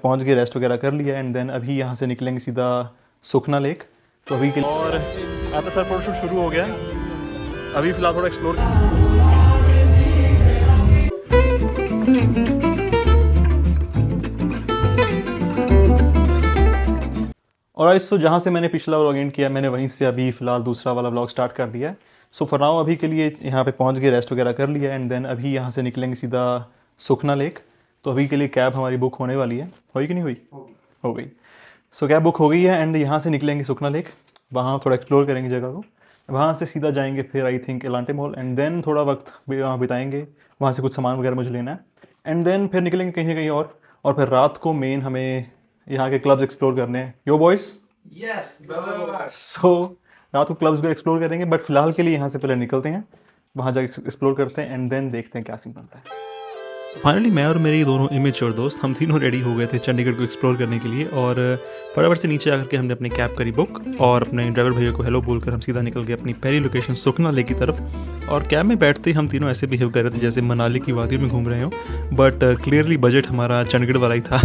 पहुंच गए, रेस्ट वगैरह कर लिया एंड देन अभी यहाँ से निकलेंगे सीधा सुखना लेक। तो अभी के लिए और आता सर फोटोशूट शुरू हो गया। अभी फ़िलहाल थोड़ा एक्सप्लोर और आज तो जहाँ से मैंने पिछला व्लॉग एंड किया मैंने वहीं से अभी फ़िलहाल दूसरा वाला व्लॉग स्टार्ट कर दिया है। सो फॉर नाउ अभी के लिए यहाँ पे पहुँच गए, रेस्ट वगैरह कर लिया एंड देन अभी यहाँ से निकलेंगे सीधा सुखना लेक। तो अभी के लिए कैब हमारी बुक होने वाली है, हुई कि नहीं हुई? हो गई। सो कैब बुक हो गई है एंड यहाँ से निकलेंगे सुखना लेक, वहाँ थोड़ा एक्सप्लोर करेंगे जगह को, वहाँ से सीधा जाएंगे फिर I think Elante mall and then थोड़ा वक्त भी वहाँ बिताएंगे, वहाँ से कुछ सामान वगैरह मुझे लेना है एंड देन फिर निकलेंगे कहीं ना कहीं और फिर रात को मेन हमें यहाँ के क्लब्स एक्सप्लोर करने हैं। यो बॉयस यस ब्रदर। सो रात को क्लब्स भी एक्सप्लोर करेंगे बट फिलहाल के लिए यहाँ से पहले निकलते हैं, वहाँ जाकर एक्सप्लोर करते हैं एंड देन देखते हैं क्या सीन बनता है। फाइनली मैं और मेरे दोनों इमेच्योर दोस्त हम तीनों रेडी हो गए थे चंडीगढ़ को एक्सप्लोर करने के लिए और फटाफट से नीचे आकर के हमने अपनी कैब करी बुक और अपने ड्राइवर भैया को हेलो बोलकर हम सीधा निकल गए अपनी पहली लोकेशन सुखना लेक की तरफ। और कैब में बैठते ही हम तीनों ऐसे बिहेव कर रहे थे जैसे मनाली की वादियों में घूम रहे हो, बट क्लियरली बजट हमारा चंडीगढ़ वाला ही था।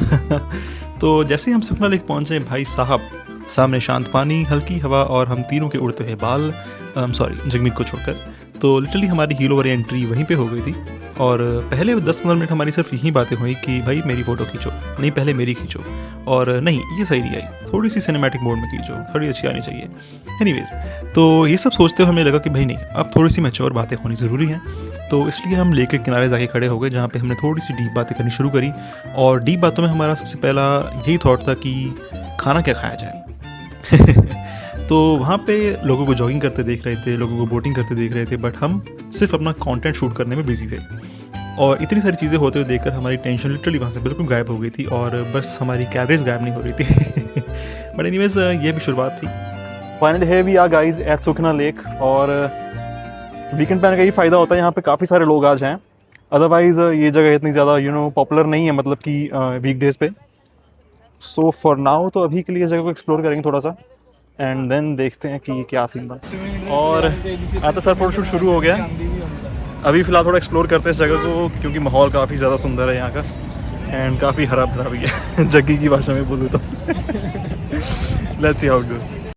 तो जैसे ही हम सुखना लेक पहुँचे भाई साहब, सामने शांत पानी, हल्की हवा और हम तीनों के उड़ते हुए बाल, सॉरी जगमीत को छोड़कर। तो लिटरली हमारी हीरो वाली एंट्री वहीं पे हो गई थी और पहले 10-15 मिनट हमारी सिर्फ यही बातें हुई कि भाई मेरी फ़ोटो खींचो, नहीं पहले मेरी खींचो, और नहीं ये सही नहीं आई, थोड़ी सी सिनेमैटिक मोड में खींचो, थोड़ी अच्छी आनी चाहिए। एनीवेज तो ये सब सोचते हुए हमें लगा कि भाई नहीं, अब थोड़ी सी मैच्योर बातें होनी ज़रूरी हैं। तो इसलिए हम लेक के किनारे जाके खड़े हो गए जहाँ पे हमने थोड़ी सी डीप बातें करनी शुरू करी और डीप बातों में हमारा सबसे पहला यही थॉट था कि खाना क्या खाया जाए। तो वहाँ पे लोगों को जॉगिंग करते देख रहे थे, लोगों को बोटिंग करते देख रहे थे, बट हम सिर्फ अपना कंटेंट शूट करने में बिजी थे और इतनी सारी चीज़ें होते हुए देखकर हमारी टेंशन लिटरली वहाँ से बिल्कुल गायब हो गई थी और बस हमारी कैमरेज गायब नहीं हो रही थी। बट एनीवेज ये भी शुरुआत थी। फाइनली है we are guys at Sukhna lake और वीकेंड पे आने का ये फ़ायदा होता है, यहाँ पे काफ़ी सारे लोग आ जाएँ, अदरवाइज़ ये जगह इतनी ज़्यादा पॉपुलर नहीं है, मतलब कि वीकडेज़ पे। सो फॉर नाउ तो अभी के लिए जगह को एक्सप्लोर करेंगे थोड़ा सा एंड देन देखते हैं कि क्या सीन बना। और आता सर फोटोशूट शुरू हो गया। अभी फ़िलहाल थोड़ा एक्सप्लोर करते हैं इस जगह को क्योंकि माहौल काफ़ी ज़्यादा सुंदर है यहाँ का एंड काफ़ी हरा भरा भी है। जग्गी की भाषा में बोलूँ तो। Let's see how it goes.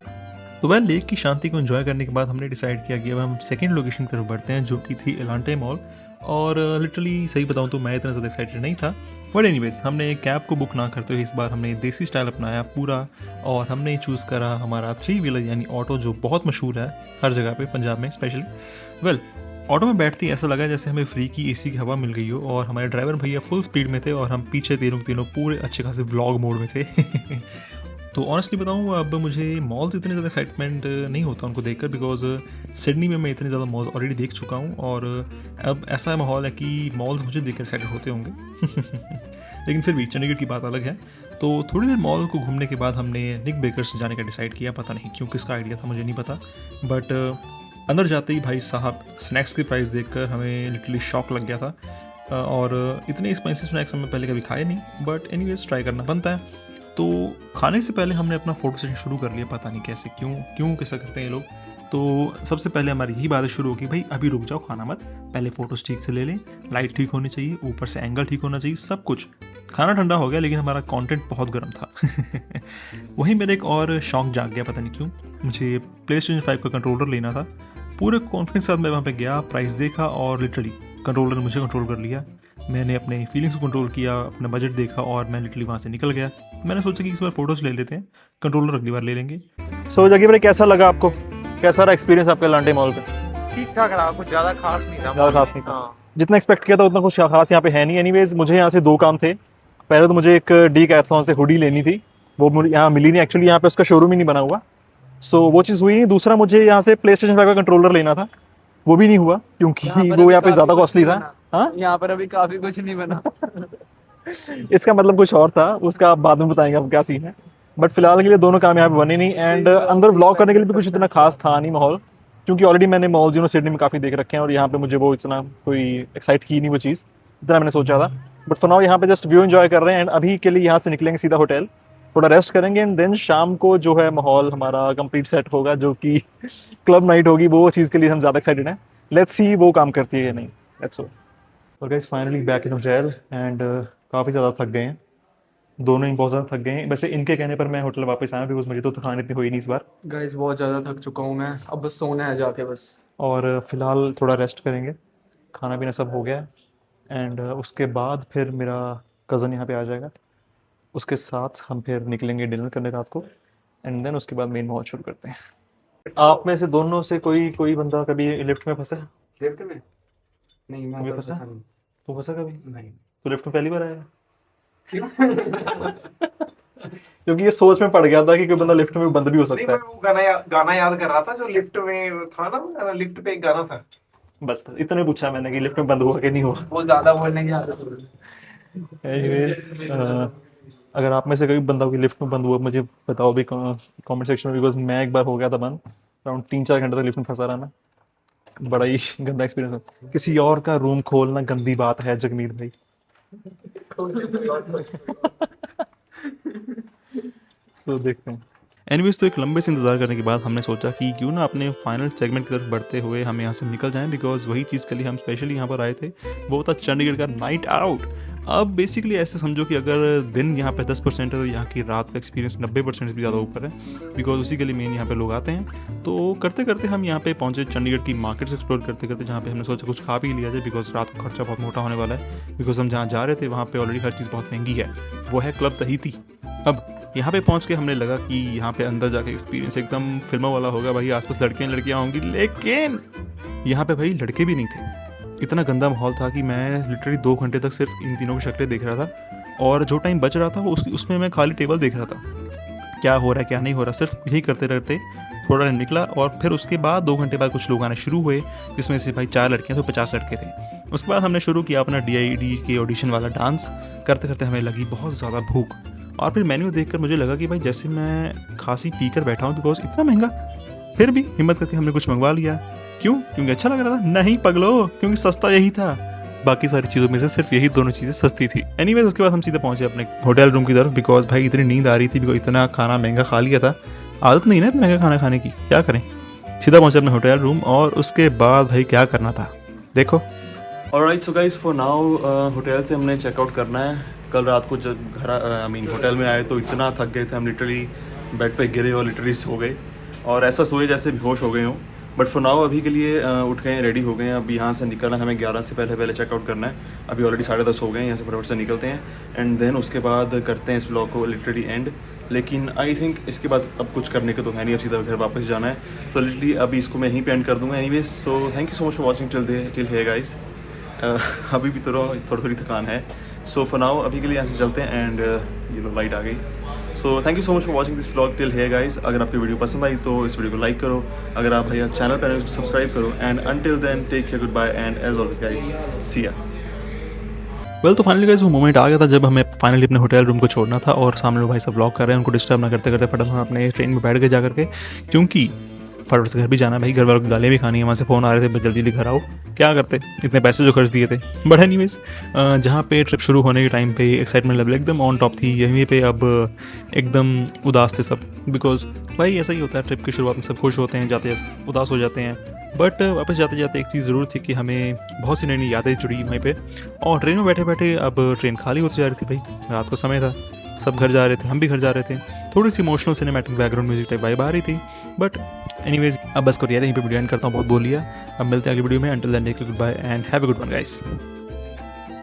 तो वह लेक की शांति को एंजॉय करने के बाद हमने डिसाइड किया कि अब हम सेकंड लोकेशन की तरफ बढ़ते हैं जो कि थी एलांटे मॉल। और लिटरली सही बताऊँ तो मैं इतना ज़्यादा एक्साइटेड नहीं था, बट एनीवेज हमने कैब को बुक ना करते हुए इस बार हमने देसी स्टाइल अपनाया पूरा और हमने चूज़ करा हमारा 3 व्हीलर यानी ऑटो, जो बहुत मशहूर है हर जगह पे पंजाब में स्पेशली। वेल ऑटो में बैठते ही ऐसा लगा जैसे हमें फ्री की एसी की हवा मिल गई हो और हमारे ड्राइवर भैया फुल स्पीड में थे और हम पीछे तीनों पूरे अच्छे खासे व्लॉग मोड में थे। तो ऑनेस्टली बताऊँ अब मुझे मॉल्स इतने ज़्यादा एक्साइटमेंट नहीं होता उनको देखकर, बिकॉज सिडनी में मैं इतने ज़्यादा मॉल्स ऑलरेडी देख चुका हूँ और अब ऐसा माहौल है कि मॉल्स मुझे देखकर एक्साइटेड होते होंगे। लेकिन फिर भी चंडीगढ़ की बात अलग है। तो थोड़ी देर मॉल को घूमने के बाद हमने निक बेकर्स जाने का डिसाइड किया, पता नहीं क्यों, किसका आइडिया था मुझे नहीं पता, बट अंदर जाते ही भाई साहब स्नैक्स की प्राइस देखकर हमें लिटरली शॉक लग गया था और इतने स्पाइसी स्नैक्स हमने पहले कभी खाए नहीं, बट एनीवेज ट्राई करना बनता है। तो खाने से पहले हमने अपना फ़ोटो सेशन शुरू कर लिया, पता नहीं कैसे, क्यों कैसा करते हैं ये लोग। तो सबसे पहले हमारी यही बातें शुरू होगी, भाई अभी रुक जाओ, खाना मत, पहले फ़ोटोज़ ठीक से ले लें, लाइट ठीक होनी चाहिए, ऊपर से एंगल ठीक होना चाहिए, सब कुछ। खाना ठंडा हो गया लेकिन हमारा कंटेंट बहुत गर्म था। वहीं मेरा एक और शौक जाग गया, पता नहीं क्यों, मुझे PlayStation 5 का कंट्रोलर लेना था। पूरे कॉन्फिडेंस के साथ मैं वहाँ पे गया, प्राइस देखा और लिटरली कंट्रोलर ने मुझे कंट्रोल कर लिया। मैंने अपने फीलिंग्स को कंट्रोल किया, अपना बजट देखा और मैं लिटरली वहाँ से निकल गया। मैंने सोचा कि इस बार फ़ोटोज़ ले लेते हैं, कंट्रोलर अगली बार ले लेंगे। सो जगह भाई कैसा लगा आपको, कैसा रहा एक्सपीरियंस आपका एलांटे मॉल का? ठीक ठाक रहा, कुछ ज़्यादा खास नहीं था। ज़्यादा खास नहीं था, हाँ। जितना एक्सपेक्ट किया था उतना कुछ खास यहाँ पे है नहीं। एनीवेज मुझे यहाँ से 2 काम थे। पहले तो मुझे एक डीकैथलॉन से हुडी लेनी थी, वो यहाँ मिली नहीं, एक्चुअली यहाँ पे उसका शोरूम ही नहीं बना हुआ, सो वो चीज़ हुई नहीं। दूसरा मुझे यहाँ से PlayStation 5 का कंट्रोलर लेना था, वो भी नहीं हुआ क्योंकि वो यहाँ पे ज़्यादा कॉस्टली था। हाँ यहाँ पर अभी काफी कुछ नहीं बना। इसका मतलब कुछ और था, उसका आप बाद में बताएंगे आप क्या सीन है, बट फिलहाल के लिए दोनों काम यहाँ पे बने नहीं। एंड अंदर व्लॉग करने के लिए भी कुछ इतना खास था नहीं माहौल, क्योंकि ऑलरेडी मैंने मॉल्स सिडनी में काफ़ी देख रखे हैं और यहाँ पे मुझे वो इतना कोई एक्साइट की नहीं वो चीज़, इतना मैंने सोचा था। बट फॉर नाउ यहाँ पे जस्ट व्यू एंजॉय कर रहे हैं एंड अभी के लिए यहाँ से निकलेंगे सीधा होटल, थोड़ा रेस्ट करेंगे एंड देन शाम को जो है माहौल हमारा कंप्लीट सेट होगा, जो कि क्लब नाइट होगी। वो चीज़ के लिए हम ज़्यादा एक्साइटेड हैं, लेट्स सी वो काम करती है या नहीं, लेट्स सो। और guys finally back in hotel and काफ़ी ज़्यादा थक गए हैं दोनों ही बहुत ज़्यादा थक गए हैं। वैसे इनके कहने पर मैं होटल वापस आया बिकॉज मुझे तो थकान इतनी हुई नहीं इस बार। गाइस बहुत ज़्यादा थक चुका हूँ मैं, अब बस सोना है जाके बस। और फ़िलहाल थोड़ा रेस्ट करेंगे, खाना पीना सब हो गया है। एंड उसके बाद फिर मेरा कज़न यहाँ पे आ जाएगा, उसके साथ हम फिर निकलेंगे डिनर करने रात को। एंड देन उसके बाद मेन मॉल शुरू करते हैं। आप में से दोनों से कोई कोई बंदा कभी लिफ्ट में फंसा है? लिफ्ट में? नहीं, मैं कभी तो फंसा? फंसा नहीं। तू फंसा कभी? नहीं। तो लिफ्ट में पहली बार आया? क्यों? क्योंकि ये सोच में पड़ गया था कि कोई बंदा लिफ्ट में बंद भी हो नहीं, सकता मैं है। वो गाना याद कर रहा था जो लिफ्ट में था ना, लिफ्ट पे एक गाना था। बस बस इतने पूछा मैंने कि लिफ्ट में बंद हुआ कि नहीं हुआ। वो ज़्यादा बोलने की आदत हो रही है। एनीवेज, अगर आप में से कोई बंदा कोई लिफ्ट में बंद हुआ मुझे बताओ भी कमेंट सेक्शन में, बिकॉज मैं एक बार हो गया था बंद, अराउंड 3-4 घंटे तक लिफ्ट में फंसा रहा मैं। बड़ा ही गंदा एक्सपीरियंस है। किसी और का रूम खोलना गंदी बात है जगमीत भाई। सो देखते हैं। एनीवेज, तो एक लंबे से इंतजार करने के बाद हमने सोचा कि क्यों ना अपने फाइनल सेगमेंट की तरफ बढ़ते हुए हम यहाँ से निकल जाएं, बिकॉज वही चीज़ के लिए हम स्पेशली यहाँ पर आए थे, वो था चंडीगढ़ का नाइट आउट। अब बेसिकली ऐसे समझो कि अगर दिन यहाँ पे 10% है तो यहाँ की रात का एक्सपीरियंस 90% से भी ज़्यादा ऊपर है, बिकॉज उसी के लिए मेन यहाँ पे लोग आते हैं। तो करते करते हम यहाँ पे पहुँचे चंडीगढ़ की मार्केट्स एक्सप्लोर करते करते, जहाँ पे हमने सोचा कुछ खा पी लिया जाए, बिकॉज रात को खर्चा बहुत मोटा होने वाला है। बिकॉज हम जहाँ जा रहे थे वहाँ पे ऑलरेडी हर चीज़ बहुत महंगी है, वो है क्लब तहीती। अब यहाँ पे पहुँच के हमने लगा कि यहाँ पे अंदर जाके एक्सपीरियंस एकदम फिल्मों वाला होगा भाई, आसपास लड़कियाँ होंगी, लेकिन यहाँ पे भाई लड़के भी नहीं थे। इतना गंदा माहौल था कि मैं लिटरली 2 घंटे तक सिर्फ इन तीनों की शक्लें देख रहा था, और जो टाइम बच रहा था वो उसमें मैं खाली टेबल देख रहा था, क्या हो रहा है क्या नहीं हो रहा, सिर्फ यही करते रहते थोड़ा निकला। और फिर उसके बाद 2 घंटे बाद कुछ लोग आने शुरू हुए, जिसमें से भाई 4 लड़कियाँ तो 50 लड़के थे। उसके बाद हमने शुरू किया अपना DID के ऑडिशन वाला डांस। करते करते हमें लगी बहुत ज़्यादा भूख, और फिर मेन्यू देखकर मुझे लगा कि भाई जैसे मैं खांसी पी कर बैठा हूँ, बिकॉज इतना महंगा। फिर भी हिम्मत करके हमने कुछ मंगवा लिया। क्यों? क्योंकि अच्छा लग रहा था? नहीं पगलो, क्योंकि सस्ता यही था। बाकी सारी चीज़ों में से सिर्फ यही दोनों चीज़ें सस्ती थी। एनीवेज, उसके बाद हम सीधे पहुंचे अपने होटल रूम की तरफ, बिकॉज भाई इतनी नींद आ रही थी, बिकॉज इतना खाना महंगा खा लिया था। आदत नहीं ना इतना महंगा खाना खाने की, क्या करें। सीधा पहुंचे अपने होटल रूम, और उसके बाद भाई क्या करना था देखो। Alright, so guys, for now hotel से हमने चेकआउट करना है। कल रात को जब घर होटल में आए तो इतना थक गए थे हम, लिटरली बेड पे गिरे और लिटरली सो गए, और ऐसा सोए जैसे बेहोश हो गए हों। बट फॉर नाउ अभी के लिए उठ गए, रेडी हो गए हैं। अब यहाँ से निकलना है हमें, 11 से पहले चेकआउट करना है। अभी ऑलरेडी 10:30 हो गए हैं, यहाँ से फटाफट से निकलते हैं, एंड देन उसके बाद करते हैं इस व्लॉग को लिटरली एंड। लेकिन आई थिंक इसके बाद अब कुछ करने का तो है नहीं, अब सीधा घर वापस जाना है। सो लिटरली अभी इसको मैं यहीं पे एंड कर दूँगा। Anyways, so thank you so much for watching till here guys. अभी भी थोड़ी थकान है। सो फॉर नाउ अभी के लिए यहाँ से चलते हैं, एंड लाइट आ गई। So thank you so much for watching this vlog till here guys. अगर आपकी वीडियो पसंद आई तो इस वीडियो को लाइक करो, अगर आप भैया चैनल पर तो सब्सक्राइब करो, and until then take care, good bye, and as always guys, see ya. Well, तो फाइनली गाइस वो मोमेंट आ गया था जब हमें फाइनली अपने होटल रूम को छोड़ना था, और सामने लोग भाई सब व्लॉग कर रहे हैं, उनको डिस्टर्ब ना करते करते फटाफट अपने ट्रेन में बैठ गए जा करके, क्योंकि फटाफट से घर भी जाना है भाई। घर वालों को गालियाँ भी खानी है, वहाँ से फ़ोन आ रहे थे जल्दी घर आओ, क्या करते इतने पैसे जो खर्च दिए थे। बट एनीवेज, जहाँ पे ट्रिप शुरू होने के टाइम पे एक्साइटमेंट लेवल एकदम ऑन टॉप थी, यहीं पे अब एकदम उदास थे सब, बिकॉज भाई ऐसा ही होता है, ट्रिप की शुरुआत में सब खुश होते हैं, जाते जाते उदास हो जाते हैं। बट वापस जाते जाते एक चीज़ ज़रूर थी कि हमें बहुत सी नई नई यादें जुड़ी वहीं पे। और ट्रेन में बैठे बैठे अब ट्रेन खाली होती जा रही थी भाई, रात का समय था, सब घर जा रहे थे, हम भी घर जा रहे थे। थोड़ी सी emotional cinematic background music type vibe आ रही थी। बट एनीवेज, अब बस को यहीं पे वीडियो एंड करता हूँ, बहुत बोल लिया। अब मिलते हैं अगली वीडियो में। Until then take care, good bye, and have a good one guys.